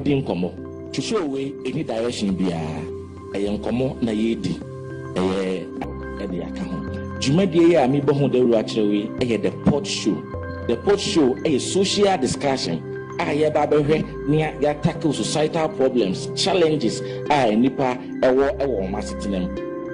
din komo to show way any direction bia ayen komo na yedi e de aka ho dwumadie ya mi bo ho da ru akyerewe the pot show. The pot show a social discussion ya ba behwe ne ya tackle societal problems, challenges nipa ewo masitinem.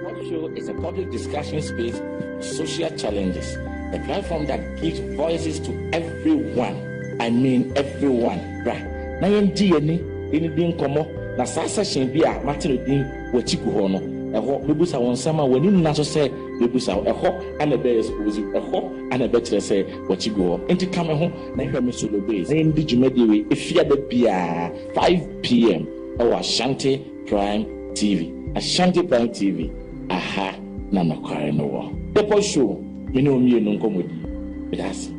Pot show is a public discussion space for social challenges, a platform that gives voices to everyone. I mean everyone. Right. Na yendi ni din komo na sa session bi a matero din wachiku ho no eho bebusa won sama wani nna so se bebusa eho ana be expose eho ana be kire se wachiku ho enti kame ho na hwe me solo base na ndi djumadi we efia da bia 5 p.m. our Ashanti Prime TV. Ashanti Prime TV. Aha na nakware no wo the show me no mie no nkomodi that's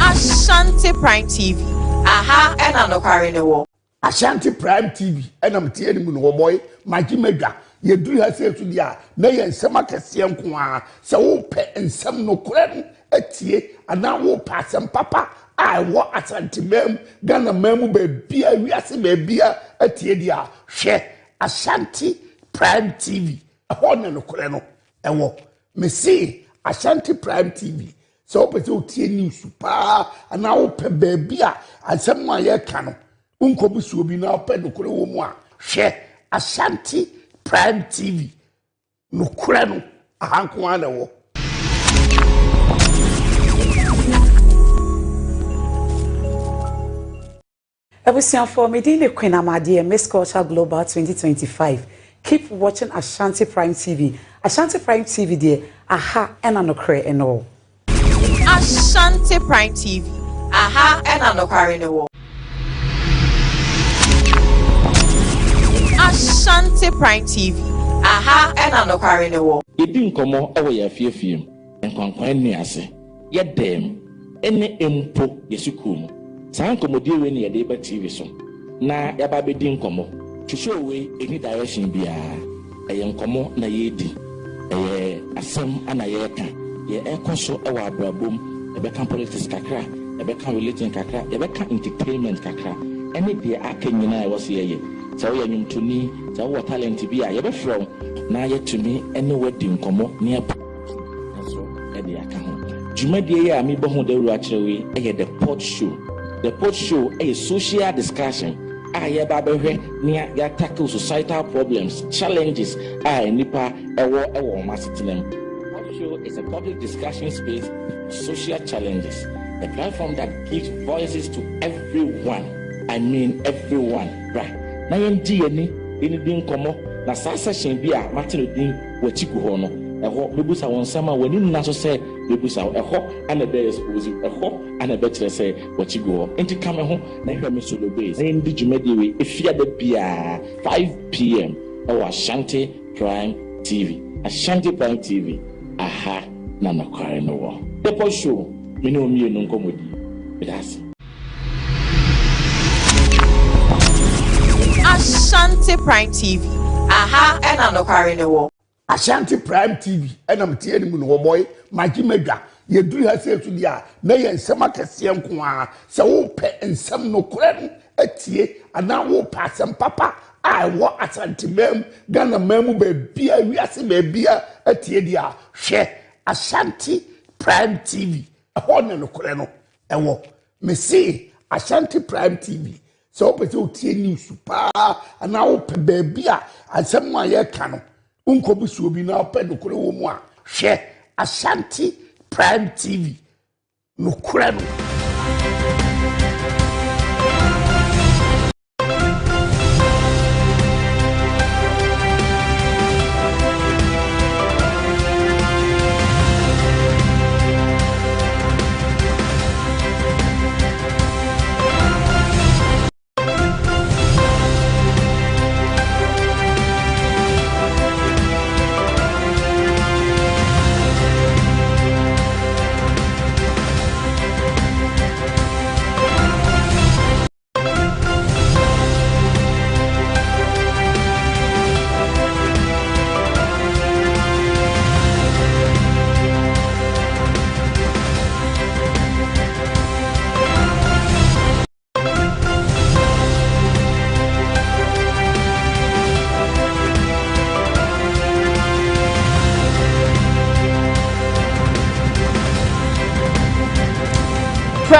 Ashanti Prime TV. Aha, ena no kware ne wo. Ashanti Prime TV. Ena mtie ni mu no boy. Magi medwa. Ye duru ha se dia. Na ye nsem akese nko a. Se wo pe nsem no kore atie. Ana wo pa asem papa. I wo Ashanti mem. Gana mem be bia wiase be bia atie dia. Hwe Ashanti Prime TV. Ho na no kore no. Ewo. Me see Ashanti Prime TV. So person tie news pa ana wo pe baby a asem a ye ka no unko so bi na pe no kore wo mu a hwe Ashanti Prime TV no kore no ahanko ana wo Ebusian for Medina Queen Amadi Miss Culture Global 2025. Keep watching Ashanti Prime TV. Ashanti Prime TV there aha ena no kore eno. Ashanti Prime TV. Aha, ena no kware ne wo. Ashanti Prime TV. Aha, ena no kware ne wo. Yedi nkomo ewo ya fiefiem. Nkwankwan ni ase. Ye dem ene empo yesukum. San komodie we ne yede ba TV so. Na ya ba be di nkomo. To show we any direction bia. Nkomo na yedi. Asem ana ye ka. Ye ekoso ewa abrabom ebeka politics kakra ebeka religion kakra ebeka entertainment kakra any dey akanyina e wose ye so ye nyumtuni so wo talent bi a ye be from na ye tumi any wedding komo ne so e dey aka ho dwumadie ya mi bo ho da ru akyerewe the pot show. The pot show a social discussion ya ba behwe ne ya tackle societal problems, challenges nipa ewo masitinem. Is a public discussion space for social challenges, a platform that gives voices to everyone. I mean everyone. Right. Na yendi ni din komo na sa session bi a matero din wachiku ho no eho bebusa won sama wani nna so se bebusa eho ana be expose eho ana be kire se wachiku ho enti kame ho na hwe me solo base na ndi djumadi we efia da bia 5 p.m. our Ashanti Prime TV. Ashanti Prime TV. Aha na nakware no wo the show me no mie no nkomodi that's Ashanti Prime TV. Aha, ena no kware ne wo. Ashanti Prime TV. Ena mtie ni mu no boy. Magi medwa. Ye duru ha se dia. Na ye nsem akese nko a. Se wo pe nsem no kore atie. Ana wo pa asem papa. I wo Ashanti mem. Gana mem be bia wiase be bia atie dia. Hwe Ashanti Prime TV. Ho na no kore no. Ewo. Me see Ashanti Prime TV. So person tie news pa ana wo pe baby a asem a ye ka no unko so bi na pe no kore wo mu a hwe Ashanti Prime TV no kore no.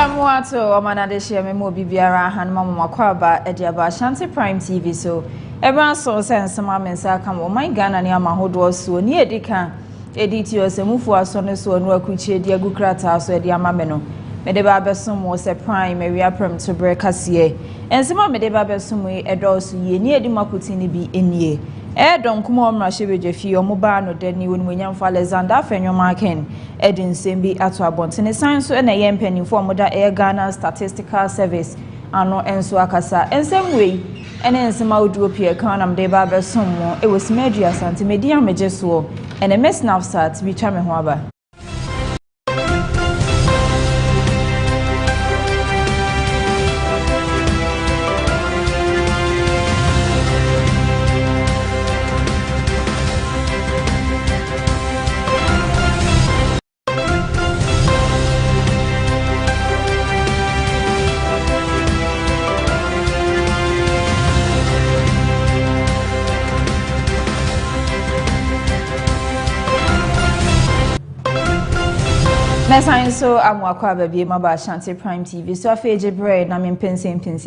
Amuato omanade share me mo bibiara han mama makwaba ediaba Ashanti Prime TV so ebran so sense ma mensa kam o my Ghana ne amahodo so ni edika editi o semufu aso ne so no akuchi edi agukrata so edi ama me no me de ba besom wo se Prime area Premotobre Kaseɛ ensema me de ba besom edo so ye ni edi makuti ni bi enie Don kuma omra shebeje fi omoba no de ni wonmunyamfo Alexander Afenyomaken edin sembi ato abontene san so na ye mpanimfo omoda Ghana Statistical Service ano enso akasa ensem wei ene ensema odropie kan nam de ba besom mo e wosimadu asante medi ameje so ene mesnafsat bi twa me ho aba Mesan so amwakwa babie maba Ashanti Prime TV so afeje bre na mempense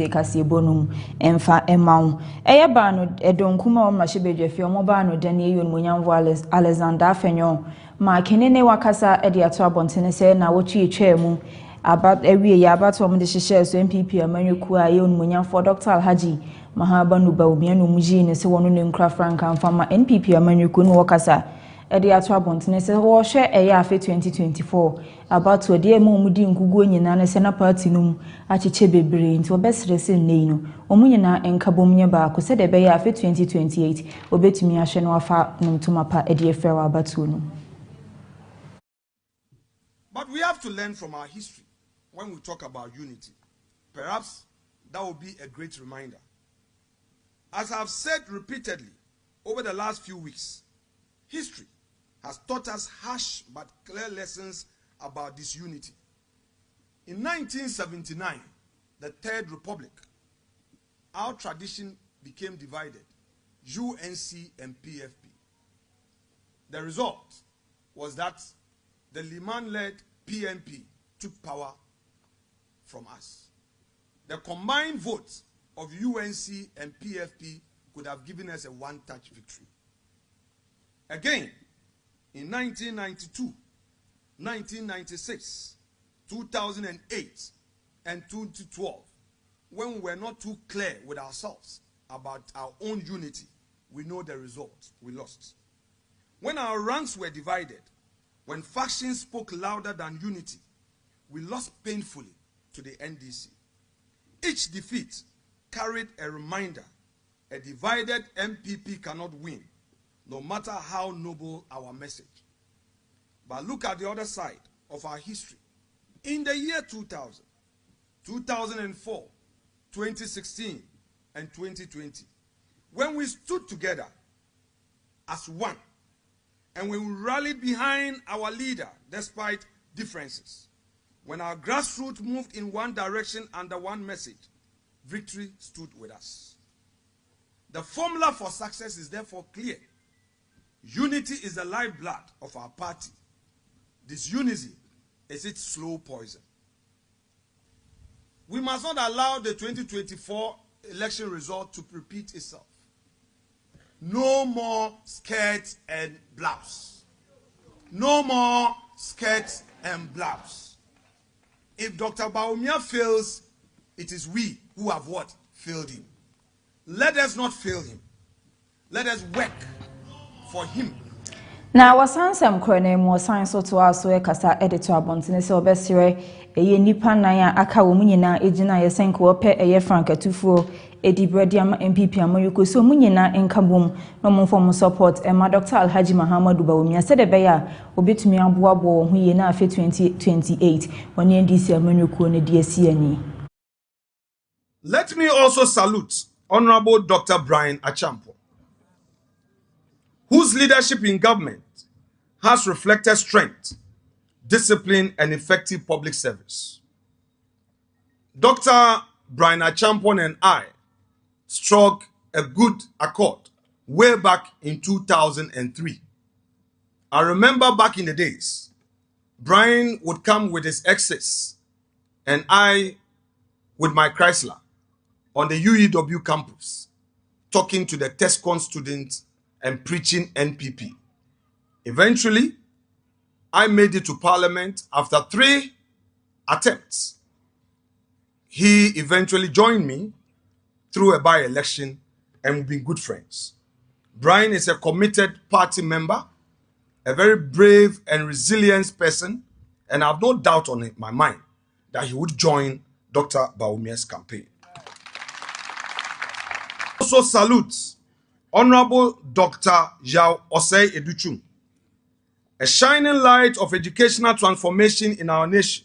Kaseɛbɔ num emfa emawo eye ba no edonkuma o mahebedwafi omoba no dane eyon monyamvo Alexander Afenyo ma kenene wakasa ede ato abontene se na wotwe etwa mu aba ewie ya abato omde hyehyɛ so MPP amanweku a eyon monyamfo Dr. Alhaji Mahabanu Bawumia no muji ne se wono ne nkra franka mfama NPP amanweku no wakasa ede ato abontene se wo hwe eye afe 2024 about to de mudi nkugu nyina ne se na party num acheche bebre nti obesere se nei no omu nyina enkabom nya ba ko se de be ya afe 2028 obetumi ahwe no afa numtuma pa ede efewa abatu no. But we have to learn from our history when we talk about unity. Perhaps that will be a great reminder. As I've said repeatedly over the last few weeks, history has taught us harsh but clear lessons about this unity. In 1979, the Third Republic, our tradition became divided, UNC and PFP. The result was that the Liman-led PNP took power from us. The combined votes of UNC and PFP could have given us a one-touch victory. Again, in 1992, 1996, 2008, and 2012, when we were not too clear with ourselves about our own unity, we know the result. We lost. When our ranks were divided, when factions spoke louder than unity, we lost painfully to the NDC. Each defeat carried a reminder: a divided MPP cannot win, no matter how noble our message. But look at the other side of our history. In the year 2000, 2004, 2016, and 2020, when we stood together as one, and when we rallied behind our leader despite differences, when our grassroots moved in one direction under one message, victory stood with us. The formula for success is therefore clear. Unity is the lifeblood of our party. Disunity is its slow poison. We must not allow the 2024 election result to repeat itself. No more skirts and blouse. No more skirts and blouse. If Dr. Bawumia fails, it is we who have what? Failed him. Let us not fail him. Let us work for him. Na wasansem krone mo sanso to aso e kasa editor abontene se obesire eye nipa nan a aka wo munyina ejina ye senko ope eye franka tufuo edi brediam MPP amoyuko so munyina enkabom no momfom support ema Dr. Alhaji Mahamadu Bawumia se de beya obetumi aboabo ho ye na afe 2028 woni NDC amoyuko ne de asiani. Let me also salute Honorable Dr. Brian Achampo, whose leadership in government has reflected strength, discipline, and effective public service. Dr. Brian Achampon and I struck a good accord way back in 2003. I remember back in the days, Brian would come with his excess and I, with my Chrysler, on the UEW campus, talking to the TESCON students and preaching NPP. Eventually, I made it to Parliament after 3 attempts. He eventually joined me through a by-election, and we've been good friends. Brian is a committed party member, a very brave and resilient person, and I have no doubt on my mind that he would join Dr. Bawumia's campaign. Also salutes Honorable Dr. Yao Osei Educhum, a shining light of educational transformation in our nation,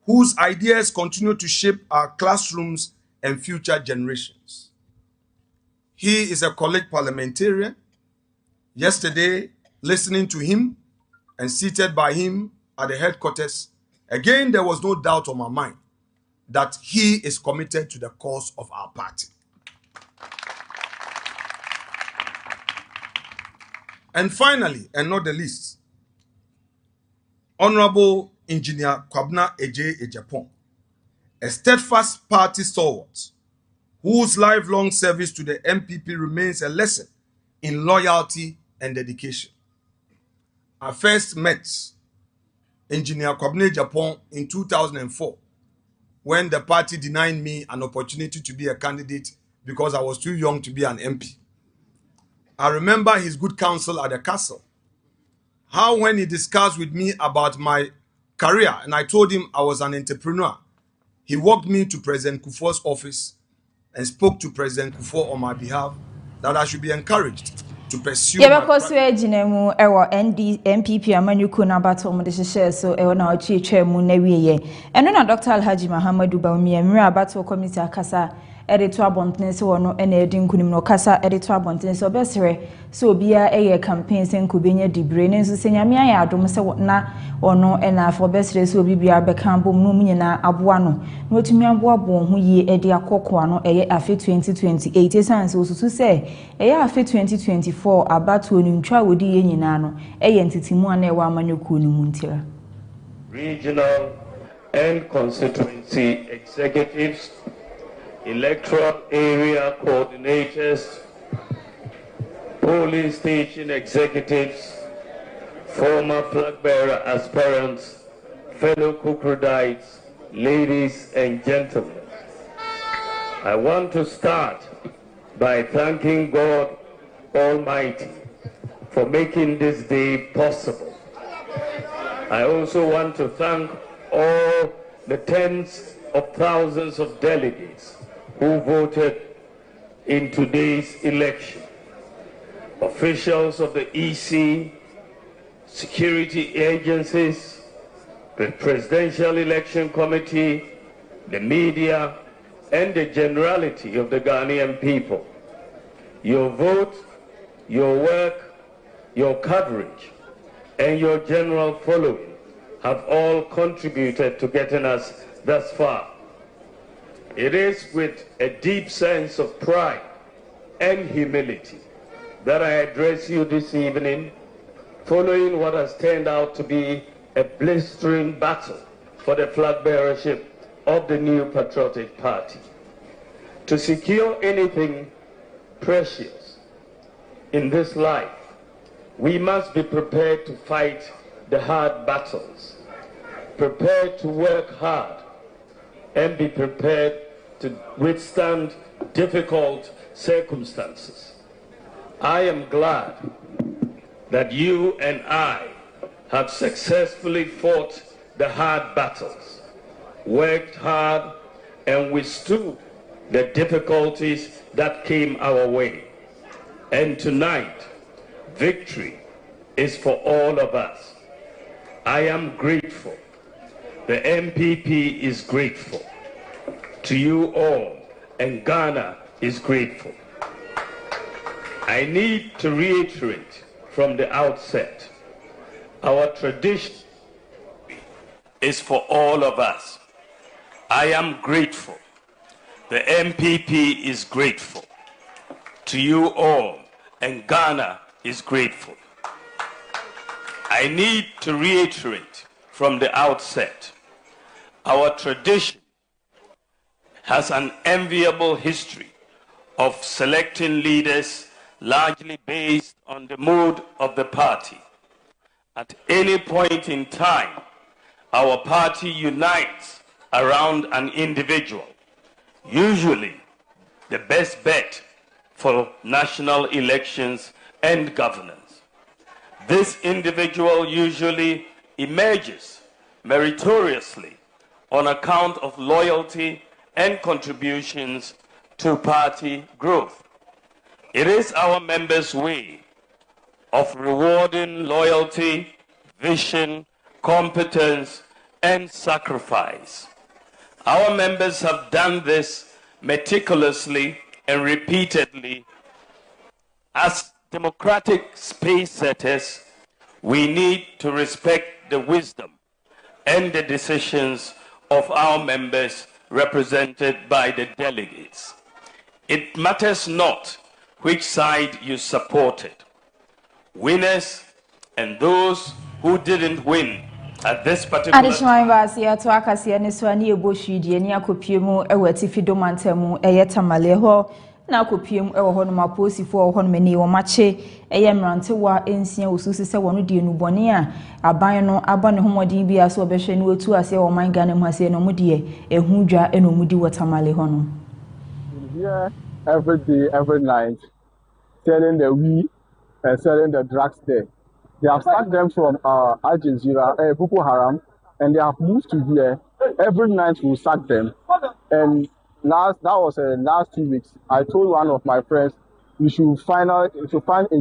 whose ideas continue to shape our classrooms and future generations. He is a college parliamentarian. Yesterday, listening to him and seated by him at the headquarters, again, there was no doubt on my mind that he is committed to the cause of our party. And finally, and not the least, Honorable Engineer Kwabena Eje Ejapon, a steadfast party stalwart whose lifelong service to the MPP remains a lesson in loyalty and dedication. I first met Engineer Kwabena Ejapon in 2004 when the party denied me an opportunity to be a candidate because I was too young to be an MP. I remember his good counsel at the castle. How when he discussed with me about my career and I told him I was an entrepreneur, he walked me to President Kufuor's office and spoke to President Kufuor on my behalf that I should be encouraged to pursue my because we jinemu ewo MPP amanyuku na battle mo de hye so ewo na ochi twa mu na wiye eno na Dr. Alhaji Muhammadu Bawumia mira battle committee akasa editor abontene se wono ena edi nkunim no kasa editor abontene se obesere so obia eye campaign se nkubenya dibre ne nso se nyame aya adom se na ono ena afo obesere so obibia bekambom no munyina aboa no na otumi aboa bo ho yi edi akokko ano eye afi 2028 esanse osusu se eye afi 2024 abato ni ntwa wodi ye nyina no eye ntitimu ana ewa amanyoku ni muntira. Regional and constituency executives, electoral area coordinators, polling station executives, former flag bearer aspirants, fellow Kukrodites, ladies and gentlemen. I want to start by thanking God Almighty for making this day possible. I also want to thank all the tens of thousands of delegates who voted in today's election. Officials of the EC, security agencies, the Presidential Election Committee, the media, and the generality of the Ghanaian people. Your vote, your work, your coverage, and your general following have all contributed to getting us thus far. It is with a deep sense of pride and humility that I address you this evening, following what has turned out to be a blistering battle for the flag bearership of the new patriotic party. To secure anything precious in this life, we must be prepared to fight the hard battles, prepared to work hard, and be prepared to withstand difficult circumstances. I am glad that you and I have successfully fought the hard battles, worked hard, and withstood the difficulties that came our way. And tonight, victory is for all of us. I am grateful. The MPP is grateful to you all, and Ghana is grateful. I need to reiterate from the outset, our tradition is for all of us. I am grateful. The MPP is grateful to you all, and Ghana is grateful. I need to reiterate from the outset, our tradition has an enviable history of selecting leaders largely based on the mood of the party. At any point in time, our party unites around an individual, usually the best bet for national elections and governance. This individual usually emerges meritoriously on account of loyalty and contributions to party growth. It is our members' way of rewarding loyalty, vision, competence, and sacrifice. Our members have done this meticulously and repeatedly. As democratic space setters, we need to respect the wisdom and the decisions of our members represented by the delegates. It matters not which side you supported. Winners and those who didn't win at this particular additional vasi ato akase ne so ani eboshu die ni akopiem ewati fidomantemu eyetamale ho na akopiem ewo ho no maposifo ho no mani wo mache eyemrantewa ensia osusi se wono die nubone a aban no aba ne homodin bia so obehwe ne otu ase wo man Ghana mu ase no mu die ehudwa eno mudi watamale ho no. Here every day, every night, selling the weed and selling the drugs there. They have sacked them from Al Jazeera, Boko Haram, and they have moved to here. Every night we sack them. And that was last 2 weeks. I told one of my friends we should find a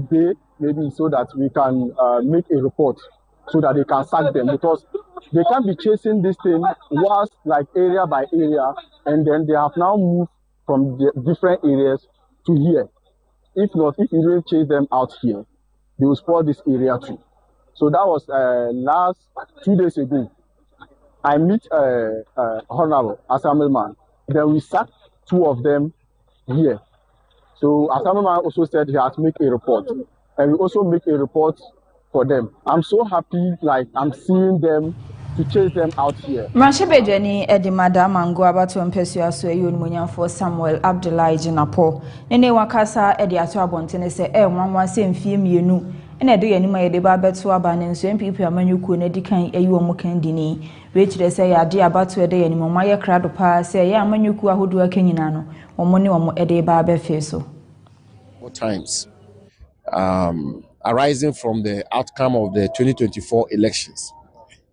day maybe so that we can make a report so that they can sack them, because they can't be chasing this thing once like area by area, and then they have now moved from the different areas to here. If not, if you really chase them out here, they will spoil this area too. So that was last 2 days ago. I meet Honorable Assemblyman. Then we sacked 2 of them here. So Assemblyman also said he has to make a report. And we also make a report for them. I'm so happy, like I'm seeing them to chase them out here. Mashebejeni edi madam ango abato mpesu aso eyo nimunyamfo Samuel Abdullahi Jinapo. Nene wakasa edi ato abontene se nwanwa se mfie mienu. Ene do yanima yede ba beto aba ne nso MPP amanyuku na dikan eyi wo mukan dini. We kire se ya de abato ede yanima ma ye krado pa se ya amanyuku ahodo akanyina no. Omo ne omo ede ba befe so. More times arising from the outcome of the 2024 elections.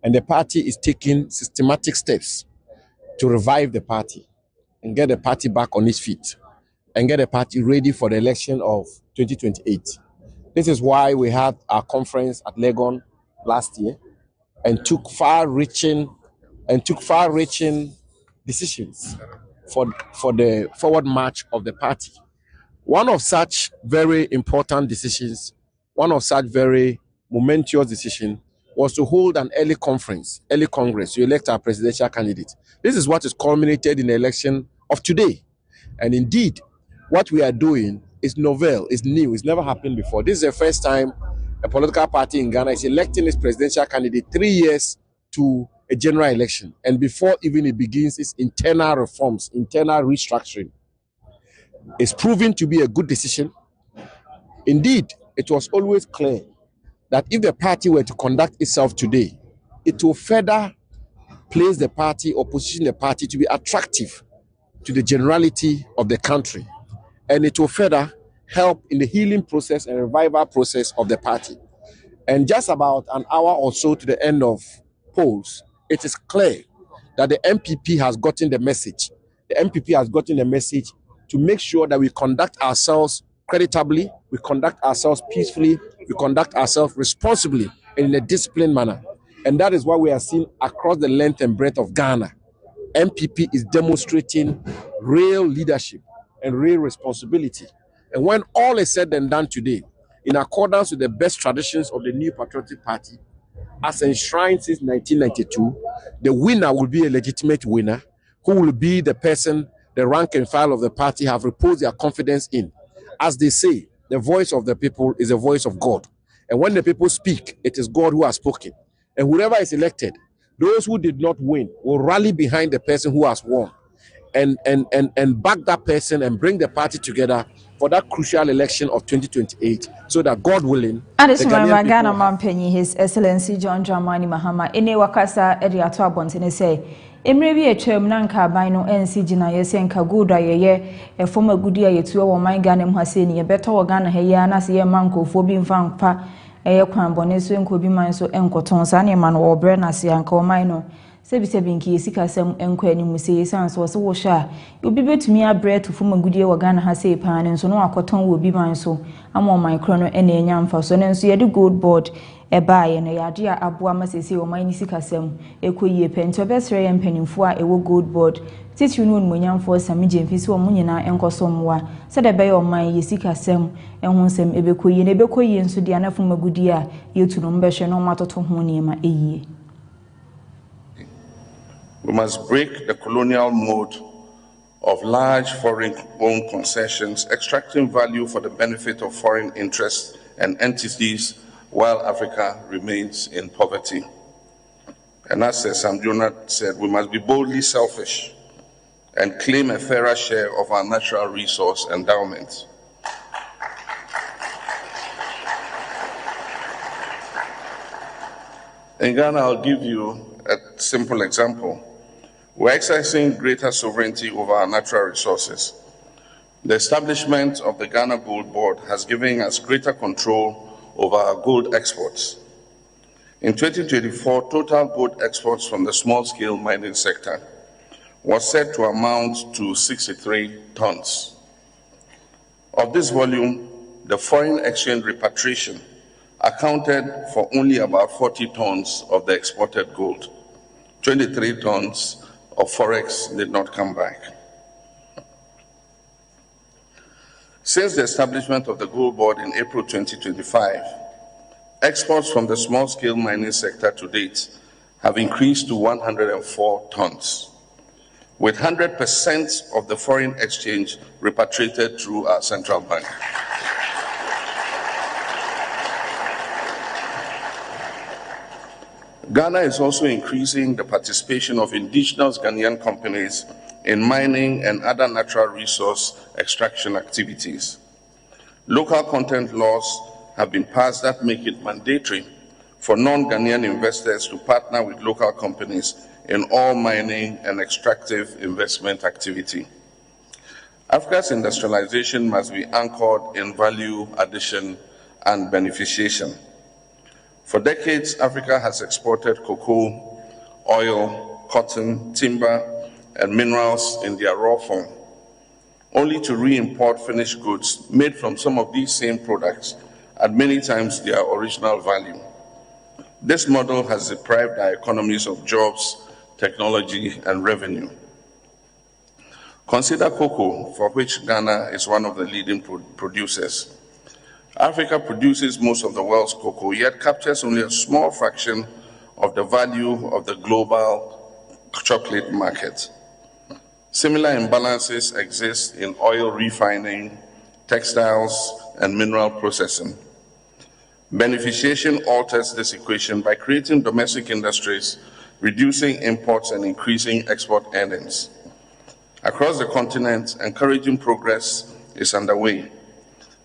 And the party is taking systematic steps to revive the party and get the party back on its feet and get the party ready for the election of 2028. This is why we had our conference at Legon last year and took far-reaching decisions for the forward march of the party. One of such very important decisions, one of such very momentous decision was to hold an early congress to elect our presidential candidate. This is what is culminated in the election of today. And indeed, what we are doing is novel, is new, it's never happened before. This is the first time a political party in Ghana is electing its presidential candidate 3 years to a general election. And before even it begins its internal reforms, internal restructuring. It's proven to be a good decision. Indeed, it was always clear that if the party were to conduct itself today, it will further place the party or position the party to be attractive to the generality of the country. And it will further help in the healing process and revival process of the party. And just about an hour or so to the end of polls, it is clear that the MPP has gotten the message. The MPP has gotten the message to make sure that we conduct ourselves creditably, we conduct ourselves peacefully, we conduct ourselves responsibly and in a disciplined manner. And that is what we are seeing across the length and breadth of Ghana. MPP is demonstrating real leadership and real responsibility. And when all is said and done today, in accordance with the best traditions of the New Patriotic Party, as enshrined since 1992, the winner will be a legitimate winner, who will be the person the rank and file of the party have reposed their confidence in. As they say, the voice of the people is the voice of God. And when the people speak, it is God who has spoken. And whoever is elected those who did not win will rally behind the person who has won and back that person and bring the party together for that crucial election of 2028, so that God willing, the Ghanaian Ghana Mampenyi, His Excellency John Dramani Mahama, ene wakasa edi ato abontene say, emre bi etwam na nka aban no ensi gina yese nka good ayeye efom agudi ayetu wo man Ghana mu hase ni yebeto wo Ghana he ya na se ye mankofo bi mfa mpa eye kwan bone so enko bi man so enkoton sa ne ma no wo bre na se anka wo man no sebi nki yesika sam enko ani mu se yesan so wo sha obi betumi abre to fom agudi wo Ghana hase pa ne so no akoton wo bi man so ama man kro no ene enya mfa so ne so ye de gold board ebaye no yade a aboa masese o man ni sikasem ekoyie pento besre ye mpanimfo a ewo gold board titi no onmonyamfo sami jemfisi o munyina enkosomwa se de beye o man ye sikasem ehonsem ebekoyie ne bekoyie nso de anafo magudi a yetu no mbehwe no matoto ho niema eyie. We must break the colonial mode of large foreign-owned concessions, extracting value for the benefit of foreign interests and entities while Africa remains in poverty. And as Sam Jonah said, we must be boldly selfish and claim a fairer share of our natural resource endowments. In Ghana, I'll give you a simple example. We're exercising greater sovereignty over our natural resources. The establishment of the Ghana Gold Board has given us greater control over our gold exports. In 2024, total gold exports from the small-scale mining sector was said to amount to 63 tons. Of this volume, the foreign exchange repatriation accounted for only about 40 tons of the exported gold. 23 tons of forex did not come back. Since the establishment of the Gold Board in April 2025, exports from the small-scale mining sector to date have increased to 104 tons, with 100% of the foreign exchange repatriated through our central bank. Ghana is also increasing the participation of indigenous Ghanaian companies in mining and other natural resource extraction activities. Local content laws have been passed that make it mandatory for non-Ghanaian investors to partner with local companies in all mining and extractive investment activity. Africa's industrialization must be anchored in value addition and beneficiation. For decades, Africa has exported cocoa, oil, cotton, timber, and minerals in their raw form, only to re-import finished goods made from some of these same products at many times their original value. This model has deprived our economies of jobs, technology, and revenue. Consider cocoa, for which Ghana is one of the leading producers. Africa produces most of the world's cocoa, yet captures only a small fraction of the value of the global chocolate market. Similar imbalances exist in oil refining, textiles, and mineral processing. Beneficiation alters this equation by creating domestic industries, reducing imports, and increasing export earnings. Across the continent, encouraging progress is underway.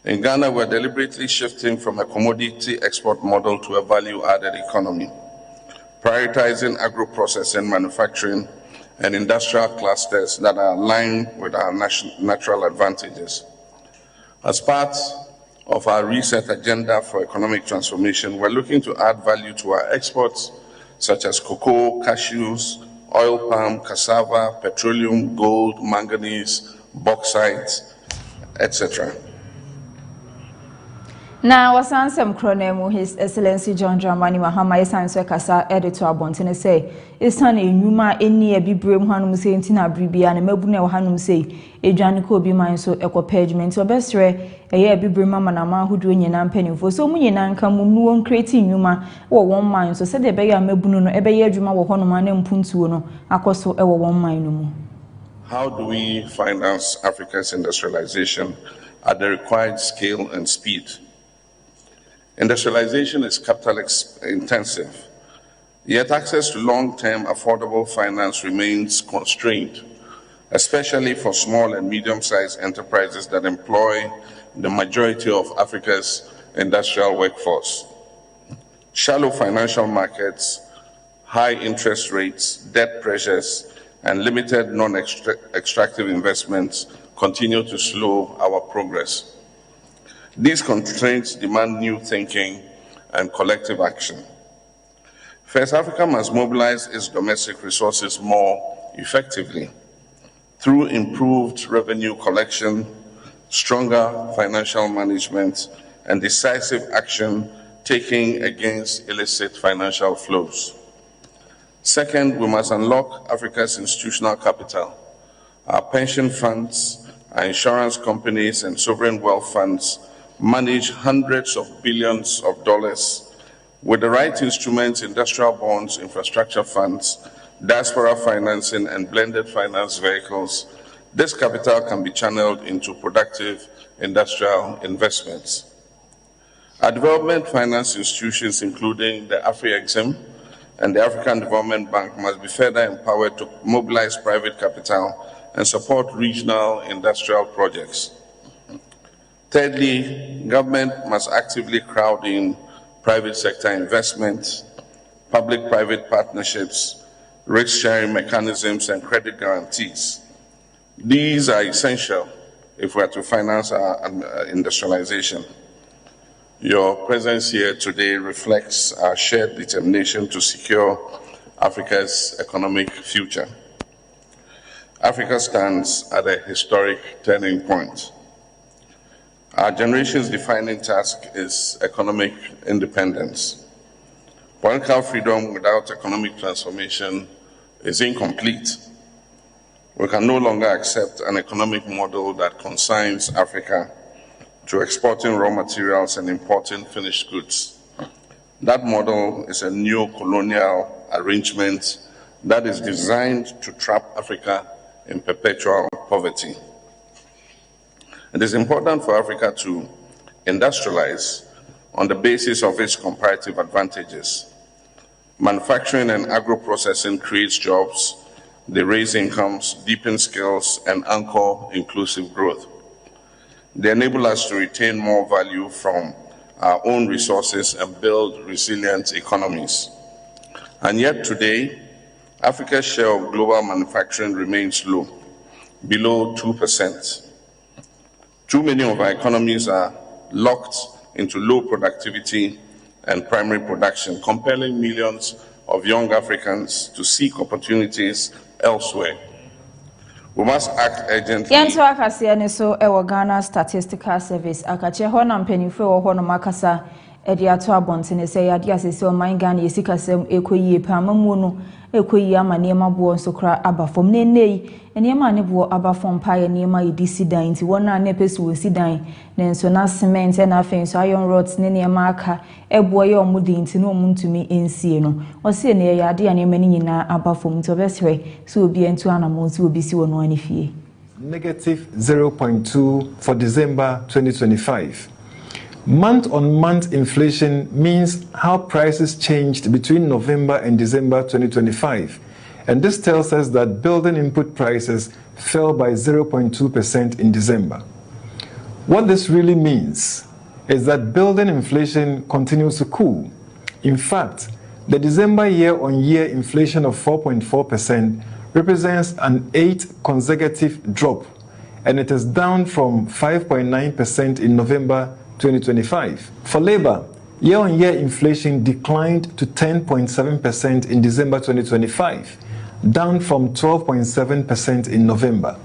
In Ghana, we're deliberately shifting from a commodity export model to a value-added economy, prioritizing agro-processing, manufacturing, and industrial clusters that are aligned with our natural advantages. As part of our reset agenda for economic transformation, we're looking to add value to our exports, such as cocoa, cashews, oil palm, cassava, petroleum, gold, manganese, bauxite, etc. Now, wasansem kronemu His Excellency John Dramani Mahama esanso kasa editor abontene say esan enwuma eni ebibrem hanum say ntina bribia na mabuna e hanum say edwane ko obi man so ekopagement obesre eye ebibrem mama na ma hodo nyina mpanimfo so mu nyina nka mumnu won create enwuma wo won man so se de be ya mabunu no ebe ye adwuma wo honoma na mpuntuo no akoso e wo won man no mu. How do we finance Africa's industrialization at the required scale and speed? Industrialization is capital intensive, Yet access to long-term affordable finance remains constrained, especially for small and medium-sized enterprises that employ the majority of Africa's industrial workforce. Shallow financial markets, high interest rates, debt pressures, and limited non-extractive investments continue to slow our progress. These constraints demand new thinking and collective action. First, Africa must mobilize its domestic resources more effectively through improved revenue collection, stronger financial management, and decisive action taken against illicit financial flows. Second, we must unlock Africa's institutional capital. Our pension funds, our insurance companies, and sovereign wealth funds manage hundreds of billions of dollars. With the right instruments, industrial bonds, infrastructure funds, diaspora financing, and blended finance vehicles, this capital can be channeled into productive industrial investments. Our development finance institutions, including the Afri-Exim and the African Development Bank, must be further empowered to mobilize private capital and support regional industrial projects. Thirdly, government must actively crowd in private sector investment, public-private partnerships, risk-sharing mechanisms, and credit guarantees. These are essential if we are to finance our industrialization. Your presence here today reflects our shared determination to secure Africa's economic future. Africa stands at a historic turning point. Our generation's defining task is economic independence. Political freedom without economic transformation is incomplete. We can no longer accept an economic model that consigns Africa to exporting raw materials and importing finished goods. That model is a neo-colonial arrangement that is designed to trap Africa in perpetual poverty. It is important for Africa to industrialize on the basis of its comparative advantages. Manufacturing and agro-processing creates jobs, they raise incomes, deepen skills, and anchor inclusive growth. They enable us to retain more value from our own resources and build resilient economies. And yet today, Africa's share of global manufacturing remains low, below 2%. Too many of our economies are locked into low productivity and primary production, compelling millions of young Africans to seek opportunities elsewhere. We must act urgently. Yanto Kaseɛbɔ so ewo Ghana Statistical Service akache ho na mpanimfo wo ho no makasa edi ato abontene se yade asese o man Ghana yesikasem ekoyie pamamu no ekoyie amanema bo nso kra abafom na nei enema ne bo abafom pa enema yedi sidan nti wona na pesu wo sidan na nso na cement na afen so iron rods ne enema aka ebo ye omudi nti no omuntumi ensie no ose ne yade enema ni nyina abafom nti obesre so obi entu anamo nti obi si wono anifie. Negative 0.2 for December 2025. Month-on-month inflation means how prices changed between November and December 2025. And this tells us that building input prices fell by 0.2% in December. What this really means is that building inflation continues to cool. In fact, the December year-on-year inflation of 4.4% represents an 8th consecutive drop, and it is down from 5.9% in November 2025. For labor, year-on-year inflation declined to 10.7% in December 2025, down from 12.7% in November.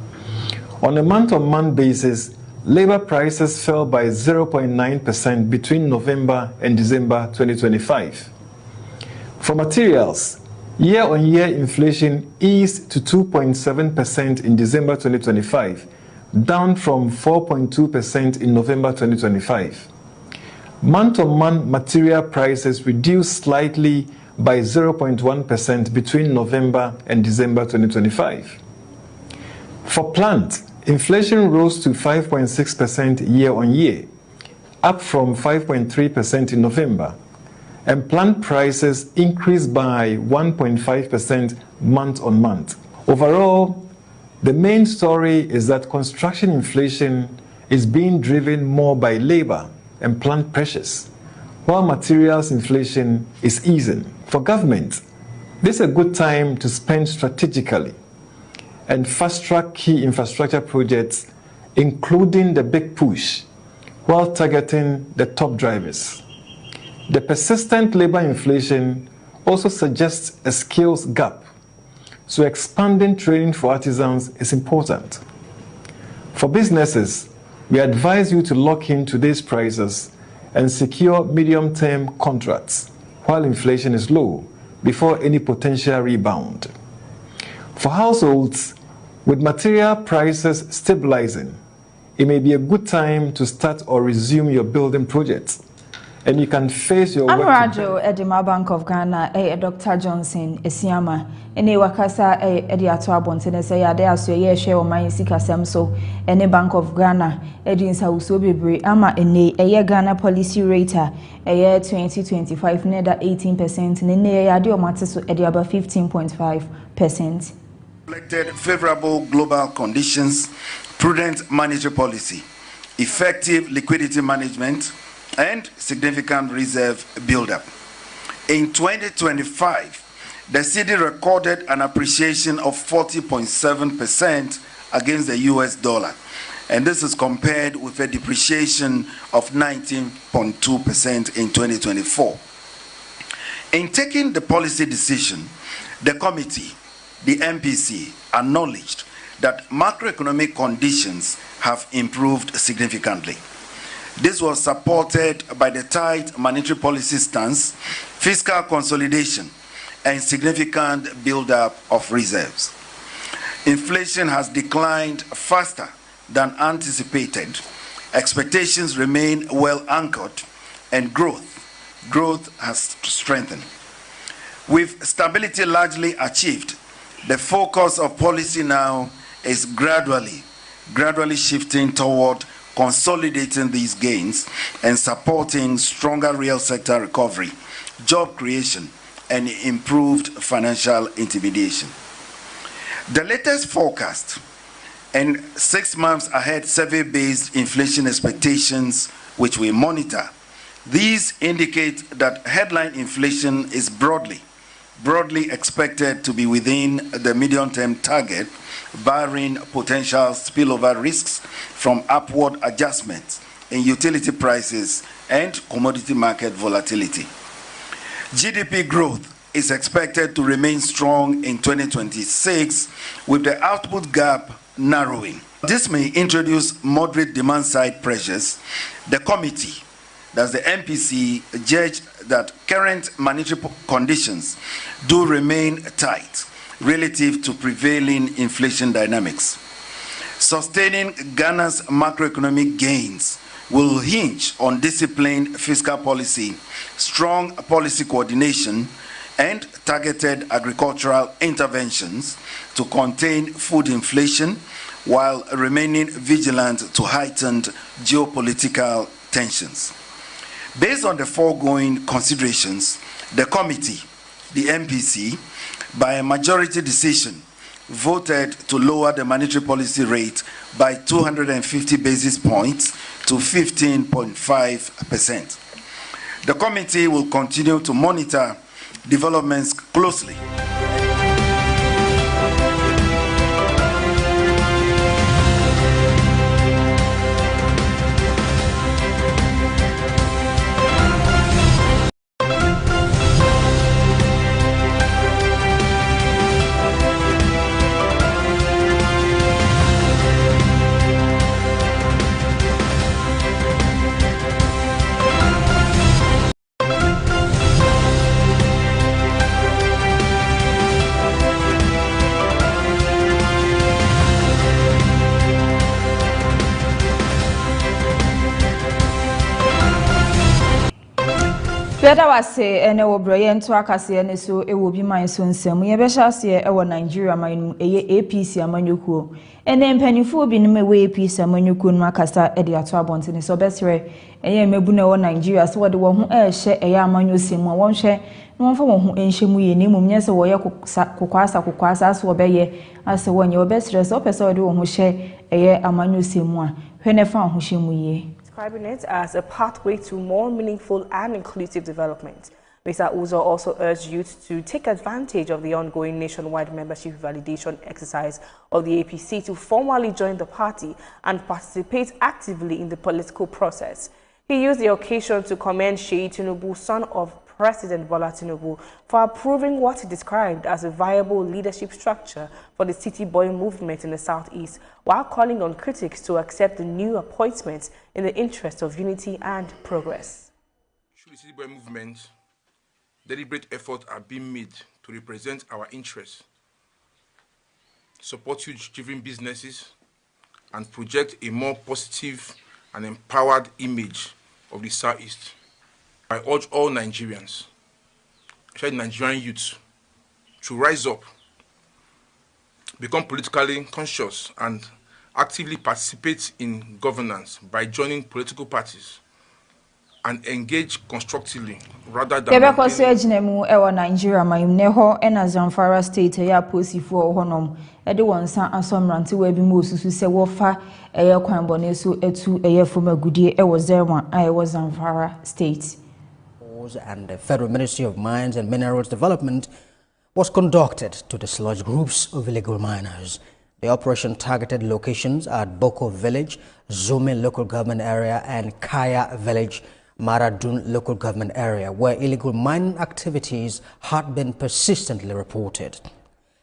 On a month-on-month basis, labor prices fell by 0.9% between November and December 2025. For materials, year-on-year inflation eased to 2.7% in December 2025, down from 4.2% in November 2025. Month-on-month material prices reduced slightly by 0.1% between November and December 2025. For plant, inflation rose to 5.6% year-on-year, up from 5.3% in November. and plant prices increased by 1.5% month on month. Overall, the main story is that construction inflation is being driven more by labor and plant pressures, while materials inflation is easing. For government, this is a good time to spend strategically and fast-track key infrastructure projects, including the big push, while targeting the top drivers. The persistent labor inflation also suggests a skills gap, so expanding training for artisans is important. For businesses, we advise you to lock in today's prices and secure medium-term contracts while inflation is low before any potential rebound. For households, with material prices stabilizing, it may be a good time to start or resume your building projects, and you can face your work. Amarajo Edima Bank of Ghana, Dr. Johnson Esiama, ene wakasa edi ato abontene se ya de aso ye hwe o man sikasem so ene Bank of Ghana edi nsawuso bebre ama ene Ghana policy rate 2025 neda 18% ne ya de o mate so edi aba 15.5%. Reflected favorable global conditions, prudent monetary policy, effective liquidity management, and significant reserve buildup. In 2025, the cedi recorded an appreciation of 40.7% against the US dollar, and this is compared with a depreciation of 19.2% in 2024. In taking the policy decision, the committee, the MPC, acknowledged that macroeconomic conditions have improved significantly. This was supported by the tight monetary policy stance, fiscal consolidation, and significant buildup of reserves. Inflation has declined faster than anticipated. Expectations remain well anchored, and growth has strengthened. With stability largely achieved, the focus of policy now is gradually shifting toward consolidating these gains and supporting stronger real sector recovery, job creation, and improved financial intermediation. The latest forecast and 6 months ahead survey-based inflation expectations, which we monitor, these indicate that headline inflation is broadly expected to be within the medium-term target, barring potential spillover risks from upward adjustments in utility prices and commodity market volatility. GDP growth is expected to remain strong in 2026, with the output gap narrowing. This may introduce moderate demand-side pressures. The committee, that's the MPC, judged that current monetary conditions do remain tight relative to prevailing inflation dynamics. Sustaining Ghana's macroeconomic gains will hinge on disciplined fiscal policy, strong policy coordination, and targeted agricultural interventions to contain food inflation while remaining vigilant to heightened geopolitical tensions. Based on the foregoing considerations, the committee, the MPC, by a majority decision, voted to lower the monetary policy rate by 250 basis points to 15.5%. The committee will continue to monitor developments closely. Yada wase ene obroye nto akase ene so ewo bi man so nsam ye be hyase ewo Nigeria man eye APC amanyukuo ene mpanifo bi no mewe APC amanyukuo no akasa e de ato abonte so besre eye mebu na ewo Nigeria so wode wo ho ehye eye amanyosem a wonhwe no wonfa wo ho enhye mu ye ne mum nye se wo ye kokwasa so obeye ase wonye obesre so pese wode wo ho hye eye amanyosem a hwe ne fa ho hye mu ye. Describing it as a pathway to more meaningful and inclusive development. Mr. Uzo also urged youth to take advantage of the ongoing nationwide membership validation exercise of the APC to formally join the party and participate actively in the political process. He used the occasion to commend Sheyi Tinubu, son of President Bola Tinubu, for approving what he described as a viable leadership structure for the City Boy movement in the Southeast, while calling on critics to accept the new appointments in the interest of unity and progress. Through the City Boy movement, deliberate efforts are being made to represent our interests, support youth-driven businesses, and project a more positive and empowered image of the Southeast. I urge all Nigerians, especially Nigerian youths, to rise up, become politically conscious, and actively participate in governance by joining political parties and engage constructively rather than Nigeria mayumneho ena Zamfara state ya posifo honom ede wonsa asomrante we bi mosusu se wofa eye kwanbone so etu eye fomagudie ewo zerwa ayewo Zamfara state. And the Federal Ministry of Mines and Minerals Development was conducted to dislodge groups of illegal miners. The operation targeted locations at Boko Village, Zome Local Government Area and Kaya Village, Maradun Local Government Area, where illegal mining activities had been persistently reported.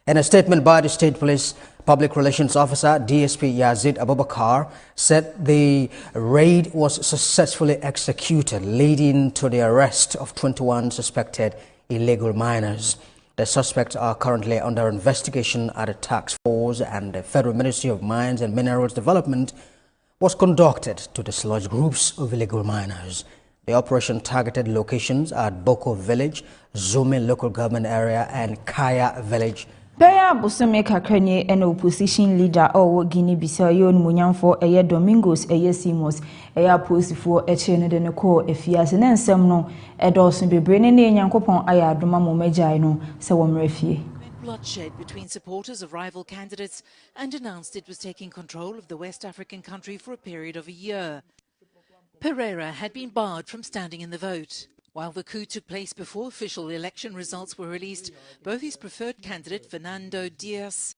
In a statement by the State Police Public Relations Officer, DSP Yazid Abubakar, said the raid was successfully executed, leading to the arrest of 21 suspected illegal miners. The suspects are currently under investigation at the task force, and the Federal Ministry of Mines and Minerals Development was conducted to dislodge groups of illegal miners. The operation targeted locations at Boko Village, Zome Local Government Area and Kaya Village. Baya Bosome Kakrenye and opposition leader or Guinea Bissau yon Munyamfo Eye Domingos Eye Simos Eye post for Echene de Noko Efias and then Semno Edolson be bringing in Yankopon Aya Doma Momejano Sawam Refie. Bloodshed between supporters of rival candidates and announced it was taking control of the West African country for a period of a year. Pereira had been barred from standing in the vote. While the coup took place before official election results were released, both his preferred candidate, Fernando Diaz,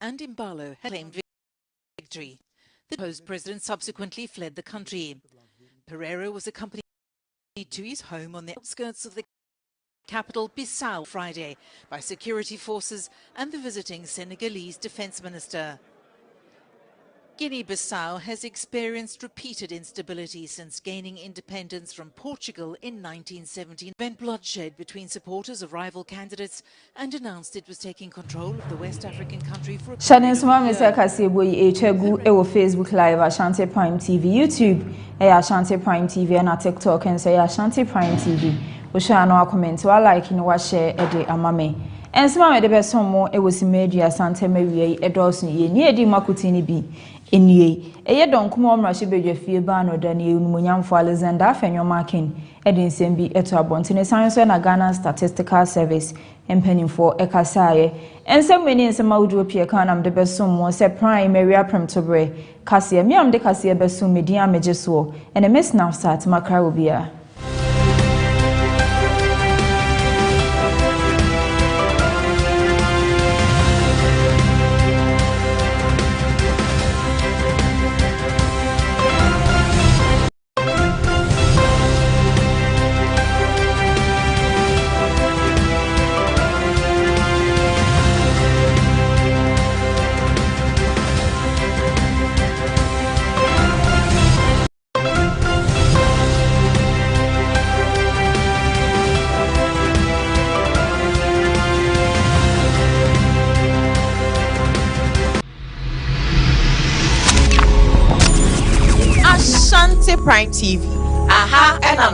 and Imbalo had claimed victory. The deposed president subsequently fled the country. Pereira was accompanied to his home on the outskirts of the capital, Bissau, Friday, by security forces and the visiting Senegalese defense minister. Guinea-Bissau has experienced repeated instability since gaining independence from Portugal in 1917. Event bloodshed between supporters of rival candidates and announced it was taking control of the West African country for a Shannon Smami se Kaseɛbɔ echegu ewo Facebook Live Ashanti Prime TV, YouTube Ashanti Prime TV and TikTok and say Ashanti Prime TV. We share no comment or like no wa share ede amame. And some of the best more it was media Santa Maria Edolson ye near di makutini bi. Enye eye don kuma omrahye bedwafie ba no da ne Munyamfo Alexander Afenyo Markin edin sembi eto abontene sanso na Ghana Statistical Service empanimfo ekasaye ensem weni ensem awudu pie kanam de besom mo se primary Premotobre Kaseɛ miam de Kaseɛ besom medin amegye so ene miss now start makra obia. ASHANTI Prime TV.